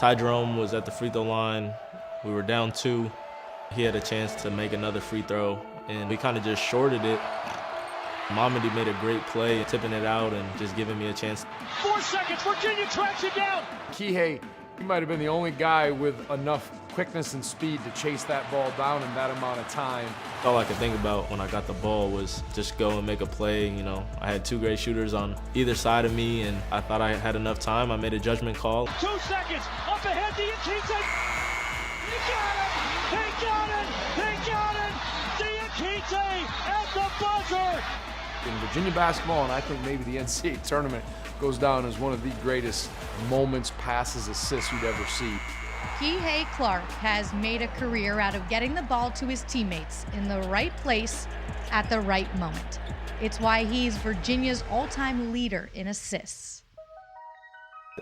Ty Jerome was at the free throw line. We were down 2. He had a chance to make another free throw, and we kind of just shorted it. Mamadi made a great play, tipping it out and just giving me a chance. 4 seconds, Virginia tracks it down. Kihei, he might have been the only guy with enough quickness and speed to chase that ball down in that amount of time. All I could think about when I got the ball was just go and make a play. You know, I had 2 great shooters on either side of me, and I thought I had enough time. I made a judgment call. 2 seconds, up ahead, Diakite. He got it! He got it! He got it! Diakite at the buzzer! In Virginia basketball, and I think maybe the NCAA tournament, goes down as one of the greatest moments, passes, assists you'd ever see. Kihei Clark has made a career out of getting the ball to his teammates in the right place at the right moment. It's why he's Virginia's all-time leader in assists.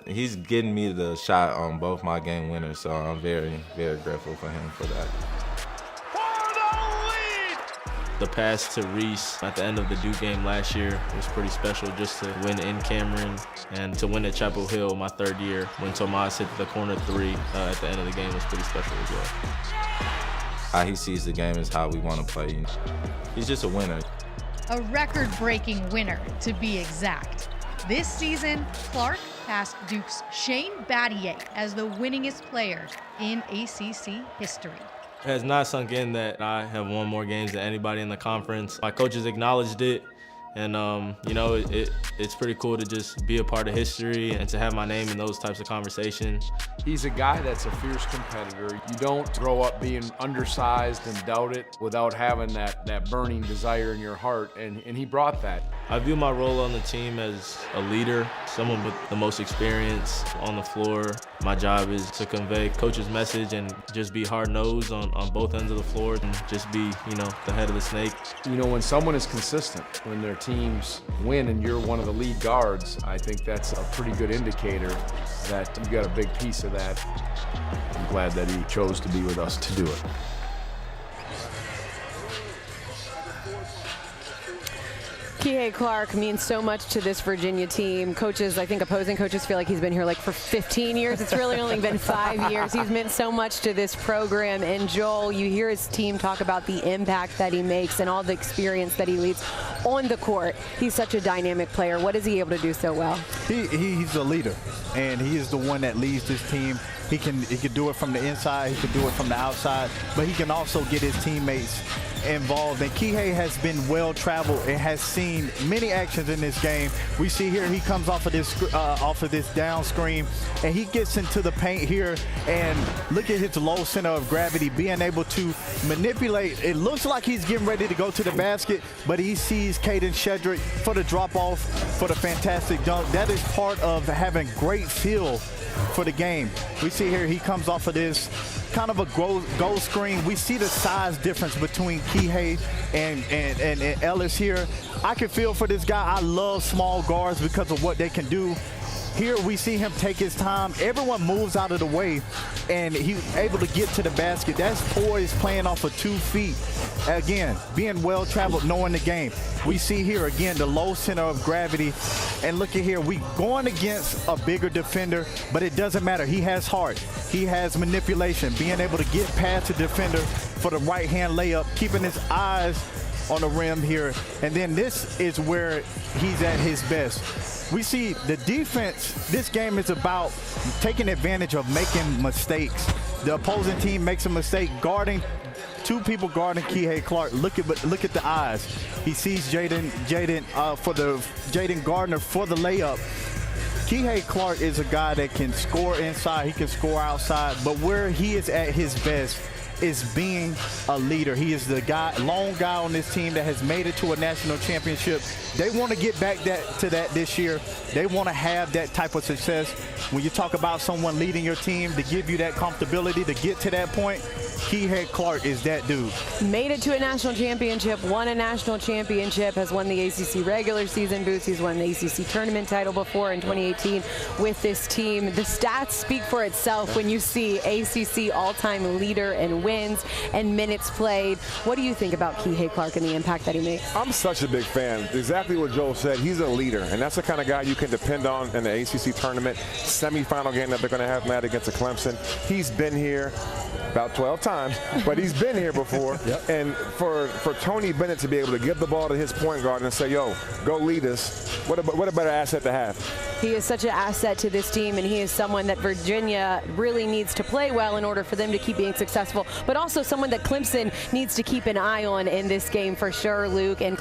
He's getting me the shot on both my game winners, so I'm very, very grateful for him for that. The pass to Reese at the end of the Duke game last year was pretty special, just to win in Cameron and to win at Chapel Hill my 3rd year when Tomas hit the corner 3 at the end of the game was pretty special as well. How he sees the game is how we want to play. He's just a winner. A record-breaking winner, to be exact. This season, Clark passed Duke's Shane Battier as the winningest player in ACC history. It has not sunk in that I have won more games than anybody in the conference. My coaches acknowledged it, and you know, it's pretty cool to just be a part of history and to have my name in those types of conversations. He's a guy that's a fierce competitor. You don't grow up being undersized and doubt it without having that burning desire in your heart, and he brought that. I view my role on the team as a leader, someone with the most experience on the floor. My job is to convey coach's message and just be hard-nosed on both ends of the floor and just be, you know, the head of the snake. You know, when someone is consistent, when their teams win and you're one of the lead guards, I think that's a pretty good indicator that you got a big piece of that. I'm glad that he chose to be with us to do it. Kihei Clark means so much to this Virginia team. Coaches, I think opposing coaches feel like he's been here like for 15 years. It's really only been 5 years. He's meant so much to this program. And Joel, you hear his team talk about the impact that he makes and all the experience that he leads on the court. He's such a dynamic player. What is he able to do so well? He's a leader, and he is the one that leads this team. He can do it from the inside, he can do it from the outside, but he can also get his teammates involved. And Kihei has been well traveled and has seen many actions in this game. We see here he comes off of this down screen and he gets into the paint here, and look at his low center of gravity, being able to manipulate. It looks like he's getting ready to go to the basket, but he sees Caden Shedrick for the drop off, for the fantastic dunk. That is part of having great feel for the game. We see here he comes off of this kind of a goal screen. We see the size difference between Kihei and Ellis here. I can feel for this guy. I love small guards because of what they can do. Here we see him take his time. Everyone moves out of the way, and he's able to get to the basket. That's poise, playing off of 2 feet. Again, being well traveled, knowing the game. We see here again the low center of gravity, and look at here, we going against a bigger defender, but it doesn't matter. He has heart, he has manipulation, being able to get past the defender for the right hand layup, keeping his eyes on the rim here. And then this is where he's at his best. We see the defense. This game is about taking advantage of making mistakes. The opposing team makes a mistake, guarding 2 people guarding Kihei Clark. Look at the eyes. He sees Jaden Gardner for the layup. Kihei Clark is a guy that can score inside, he can score outside, but where he is at his best is being a leader. He is the lone guy on this team that has made it to a national championship. They want to get back to that this year. They want to have that type of success. When you talk about someone leading your team to give you that comfortability to get to that point, Kihei Clark is that dude. Made it to a national championship, won a national championship, has won the ACC regular season boots. He's won the ACC tournament title before in 2018 with this team. The stats speak for itself when you see ACC all-time leader and wins and minutes played. What do you think about Kihei Clark and the impact that he makes? I'm such a big fan. Exactly what Joel said. He's a leader, and that's the kind of guy you can depend on in the ACC tournament. Semifinal game that they're going to have tonight against Clemson. He's been here about 12 times, but he's been here before. Yep. And for Tony Bennett to be able to give the ball to his point guard and say, yo, go lead us, what a better asset to have. He is such an asset to this team, and he is someone that Virginia really needs to play well in order for them to keep being successful, but also someone that Clemson needs to keep an eye on in this game for sure, Luke. And